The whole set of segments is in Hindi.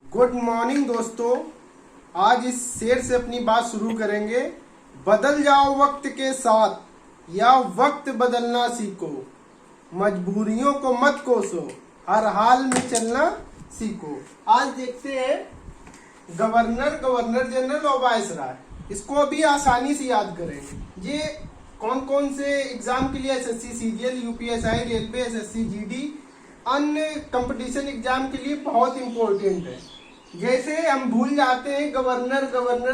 गुड मॉर्निंग दोस्तों। आज इस शेर से अपनी बात शुरू करेंगे। बदल जाओ वक्त के साथ या वक्त बदलना सीखो, मजबूरियों को मत कोसो, हर हाल में चलना सीखो। आज देखते हैं गवर्नर जनरल और वायसराय, इसको अभी आसानी से याद करेंगे। ये कौन कौन से एग्जाम के लिए, SSC CGL, UPSI, railway, SSC GD, अन्य कंपटीशन एग्जाम के लिए बहुत इंपॉर्टेंट है। जैसे हम भूल जाते हैं गवर्नर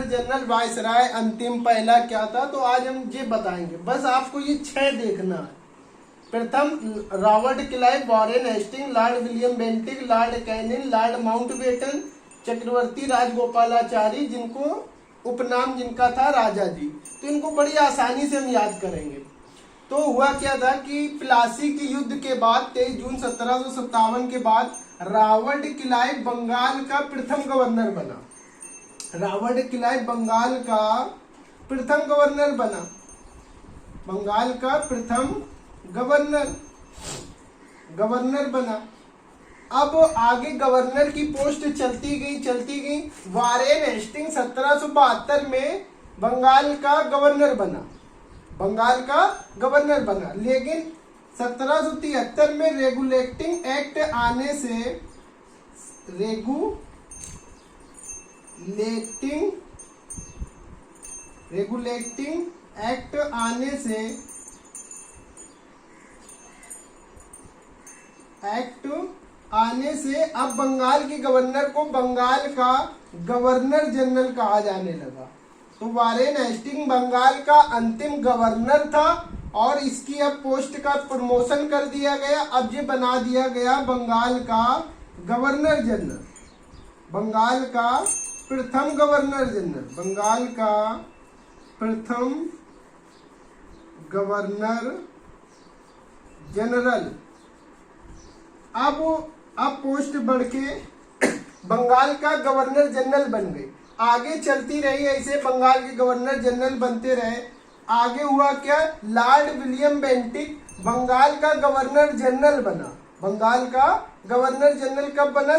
जनरल, वायसराय, अंतिम पहला क्या था, तो आज हम ये बताएंगे। बस आपको ये 6 देखना है। प्रथम Robert Clive, Warren Hasting, lord William Bentinck, lord Canning, lord Mountbatten, Chakravarti Rajagopalachari, जिनको उपनाम जिनका था राजा जी। तो इनको बड़ी आसानी से हम याद करेंगे। तो हुआ क्या था कि प्लासी के युद्ध के बाद 23 जून 1757 के बाद रॉबर्ट क्लाइव बंगाल का प्रथम गवर्नर बना। रॉबर्ट क्लाइव बंगाल का प्रथम गवर्नर बना। बंगाल का प्रथम गवर्नर बना। अब आगे गवर्नर की पोस्ट चलती गई। वॉरेन हेस्टिंग 1772 में बंगाल का गवर्नर बना। लेकिन 1773 में रेगुलेटिंग एक्ट आने से अब बंगाल के गवर्नर को बंगाल का गवर्नर जनरल कहा जाने लगा। तो वॉरेन हेस्टिंग बंगाल का अंतिम गवर्नर था और इसकी अब पोस्ट का प्रमोशन कर दिया गया। अब ये बना दिया गया बंगाल का गवर्नर जनरल, बंगाल का प्रथम गवर्नर जनरल। अब पोस्ट बढ़ के बंगाल का गवर्नर जनरल बन गई। आगे चलती रही, ऐसे बंगाल के गवर्नर जनरल बनते रहे। आगे हुआ क्या, लॉर्ड विलियम बेंटिक बंगाल का गवर्नर जनरल बना। बंगाल का गवर्नर जनरल कब बना,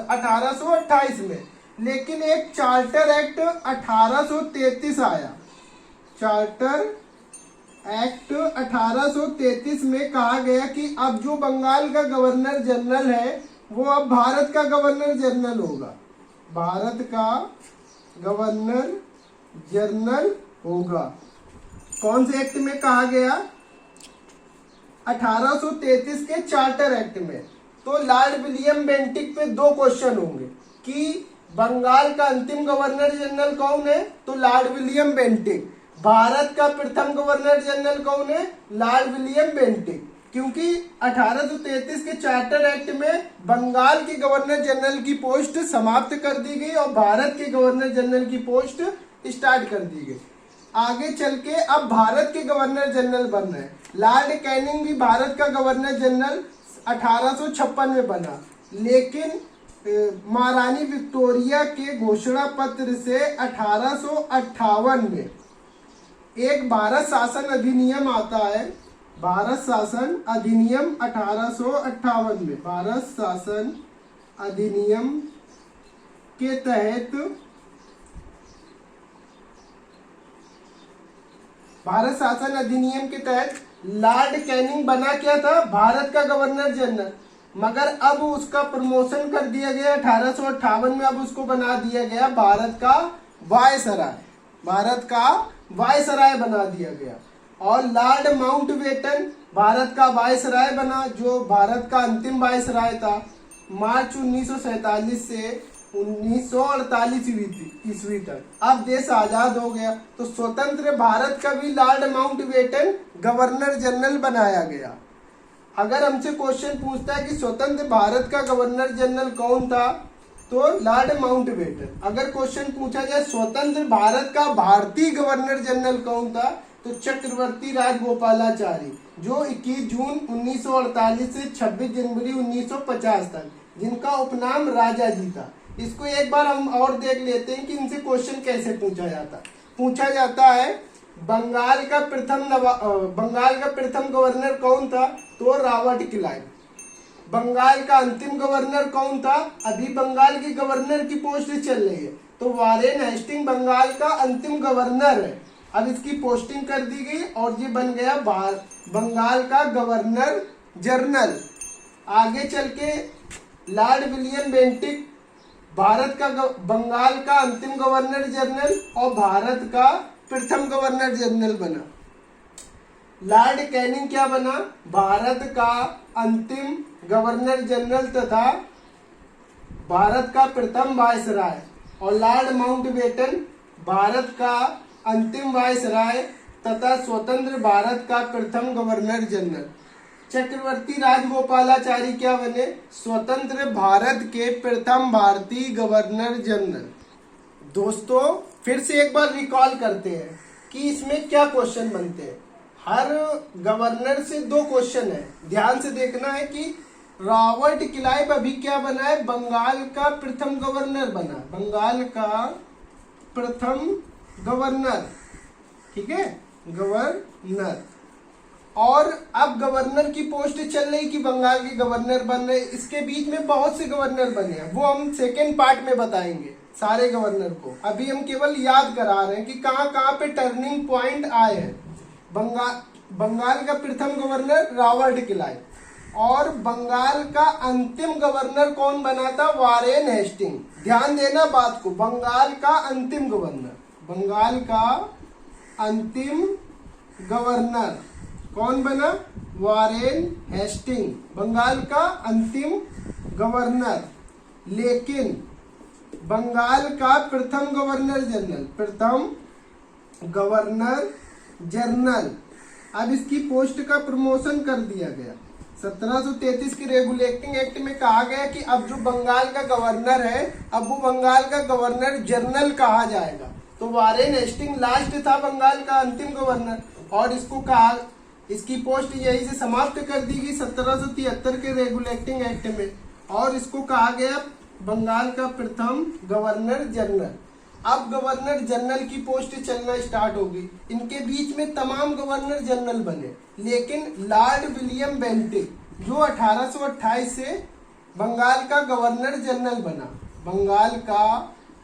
1828 में। लेकिन एक चार्टर एक्ट 1833 आया। चार्टर एक्ट 1833 में कहा गया कि अब जो बंगाल का गवर्नर जनरल है वो अब भारत का गवर्नर जनरल होगा। भारत का गवर्नर जनरल होगा। कौन से एक्ट में कहा गया, 1833 के चार्टर एक्ट में। तो लॉर्ड विलियम बेंटिक पे 2 क्वेश्चन होंगे कि बंगाल का अंतिम गवर्नर जनरल कौन है, तो लॉर्ड विलियम बेंटिक। भारत का प्रथम गवर्नर जनरल कौन है, लॉर्ड विलियम बेंटिक। क्योंकि 1833 के चार्टर एक्ट में बंगाल के गवर्नर जनरल की पोस्ट समाप्त कर दी गई और भारत के गवर्नर जनरल की पोस्ट स्टार्ट कर दी गई। आगे चल के अब भारत के गवर्नर जनरल बन रहे हैं। लॉर्ड कैनिंग भी भारत का गवर्नर जनरल 1856 में बना। लेकिन महारानी विक्टोरिया के घोषणा पत्र से 1858 में एक भारत शासन अधिनियम आता है। भारत शासन अधिनियम 1858 में, भारत शासन अधिनियम के तहत लॉर्ड कैनिंग बना क्या था, भारत का गवर्नर जनरल। मगर अब उसका प्रमोशन कर दिया गया 1858 में। अब उसको बना दिया गया भारत का वायसराय बना दिया गया। और लॉर्ड माउंटबेटन भारत का वायसराय बना, जो भारत का अंतिम वायसराय था। मार्च 1947 से 1948 ईस्वी तक। अब देश आजाद हो गया तो स्वतंत्र भारत का भी लॉर्ड माउंटबेटन गवर्नर जनरल बनाया गया। अगर हमसे क्वेश्चन पूछता है कि स्वतंत्र भारत का गवर्नर जनरल कौन था, तो लॉर्ड माउंटबेटन। अगर क्वेश्चन पूछा जाए स्वतंत्र भारत का भारतीय गवर्नर जनरल कौन था, तो चक्रवर्ती राजगोपालाचारी, जो 21 जून 1948 से 26 जनवरी 1950 तक, जिनका उपनाम राजा जी था। इसको एक बार हम और देख लेते हैं कि इनसे क्वेश्चन कैसे पूछा जाता है। बंगाल का प्रथम गवर्नर कौन था, तो रॉबर्ट क्लाइव। बंगाल का अंतिम गवर्नर कौन था? अभी बंगाल के गवर्नर की पोस्ट चल रही है, तो वारेन हेस्टिंग बंगाल का अंतिम गवर्नर है। अब इसकी पोस्टिंग कर दी गई और ये बन गया बंगाल का गवर्नर जनरल। आगे चल के लॉर्ड विलियम बेंटिक भारत का बंगाल का अंतिम गवर्नर जनरल और भारत का प्रथम गवर्नर जनरल बना। लॉर्ड कैनिंग क्या बना? भारत का अंतिम गवर्नर जनरल तथा भारत का प्रथम वायसराय। और लॉर्ड माउंटबेटन भारत का अंतिम वायसराय तथा स्वतंत्र भारत का प्रथम गवर्नर जनरल। चक्रवर्ती राजगोपालाचारी क्या बने? स्वतंत्र भारत के प्रथम भारतीय गवर्नर जनरल। दोस्तों फिर से एक बार रिकॉल करते हैं कि इसमें क्या क्वेश्चन बनते हैं। हर गवर्नर से 2 क्वेश्चन है, ध्यान से देखना है कि रॉबर्ट क्लाइव अभी क्या बना है? बंगाल का प्रथम गवर्नर बना, बंगाल का प्रथम गवर्नर, ठीक है, गवर्नर। और अब गवर्नर की पोस्ट चल रही कि बंगाल के गवर्नर बन रहे। इसके बीच में बहुत से गवर्नर बने हैं, वो हम सेकेंड पार्ट में बताएंगे सारे गवर्नर को। अभी हम केवल याद करा रहे हैं कि कहाँ कहाँ पे टर्निंग पॉइंट आए हैं। बंगाल का प्रथम गवर्नर रॉबर्ट क्लाइव, और बंगाल का अंतिम गवर्नर कौन बना था? Warren Hastings. ध्यान देना बात को, बंगाल का अंतिम गवर्नर, बंगाल का अंतिम गवर्नर कौन बना? वारेन हेस्टिंग, बंगाल का अंतिम गवर्नर। लेकिन बंगाल का प्रथम गवर्नर जनरल, प्रथम गवर्नर जनरल, अब इसकी पोस्ट का प्रमोशन कर दिया गया। 1733 के रेगुलेटिंग एक्ट में कहा गया कि अब जो बंगाल का गवर्नर है, अब वो बंगाल का गवर्नर जनरल कहा जाएगा। तो वारेन हेस्टिंग लास्ट था बंगाल का अंतिम गवर्नर, और इसको कहा, इसकी पोस्ट यही से समाप्त कर दी गई 1773 के रेगुलेटिंग एक्ट में, और इसको कहा गया बंगाल का प्रथम गवर्नर जनरल। अब गवर्नर जनरल की पोस्ट चलना स्टार्ट होगी। इनके बीच में तमाम गवर्नर जनरल बने, लेकिन लॉर्ड विलियम बेंटिक जो 1828 से बंगाल का गवर्नर जनरल बना, बंगाल का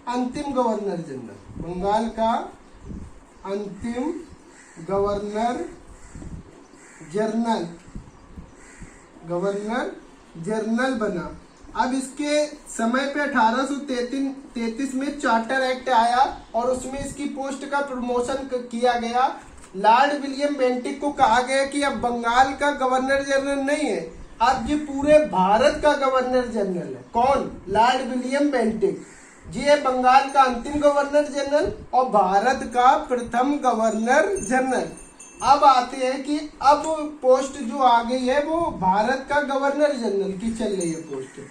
अंतिम गवर्नर जनरल, बंगाल का अंतिम गवर्नर जनरल, गवर्नर जनरल बना। अब इसके समय पे 1833 में चार्टर एक्ट आया और उसमें इसकी पोस्ट का प्रमोशन किया गया। लॉर्ड विलियम बेंटिक को कहा गया कि अब बंगाल का गवर्नर जनरल नहीं है, अब ये पूरे भारत का गवर्नर जनरल है। कौन? Lord William Bentinck. ये बंगाल का अंतिम गवर्नर जनरल और भारत का प्रथम गवर्नर जनरल। अब आते हैं कि अब पोस्ट जो आ गई है वो भारत का गवर्नर जनरल की चल रही है पोस्ट।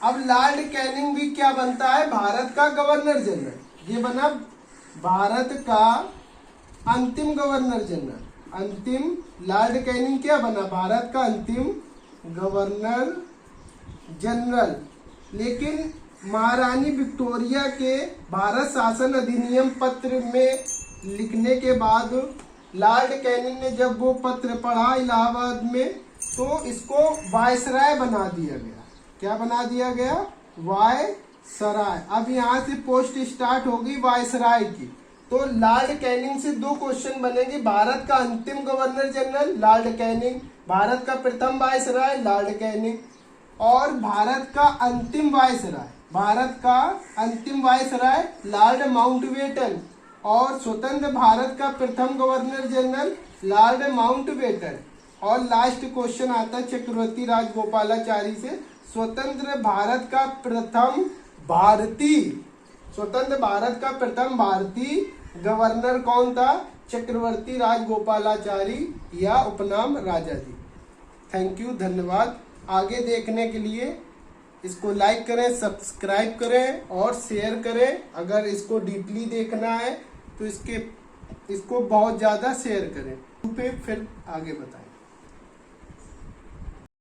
अब लॉर्ड कैनिंग भी क्या बनता है? भारत का गवर्नर जनरल। ये बना भारत का अंतिम गवर्नर जनरल। अंतिम लॉर्ड कैनिंग क्या बना? भारत का अंतिम गवर्नर जनरल। लेकिन महारानी विक्टोरिया के भारत शासन अधिनियम पत्र में लिखने के बाद लॉर्ड कैनिंग ने जब वो पत्र पढ़ा इलाहाबाद में, तो इसको वायसराय बना दिया गया। क्या बना दिया गया? वायसराय। अब यहाँ से पोस्ट स्टार्ट होगी वायसराय की। तो लॉर्ड कैनिंग से 2 क्वेश्चन बनेंगे। भारत का अंतिम governor general Lord Canning, Bharat का प्रथम वायसराय लॉर्ड कैनिंग, और भारत का अंतिम वायसराय, भारत का अंतिम वायसराय लॉर्ड माउंटबेटन, और स्वतंत्र भारत का प्रथम गवर्नर जनरल लॉर्ड माउंटबेटन। और लास्ट क्वेश्चन आता है चक्रवर्ती राजगोपालाचारी से, स्वतंत्र भारत का प्रथम भारतीय, स्वतंत्र भारत का प्रथम भारतीय गवर्नर कौन था? चक्रवर्ती राजगोपालाचारी या उपनाम राजा जी। थैंक यू, धन्यवाद। आगे देखने के लिए इसको लाइक करें, सब्सक्राइब करें और शेयर करें। अगर इसको डीपली देखना है तो इसको बहुत ज़्यादा शेयर करें, फिर आगे बताएं।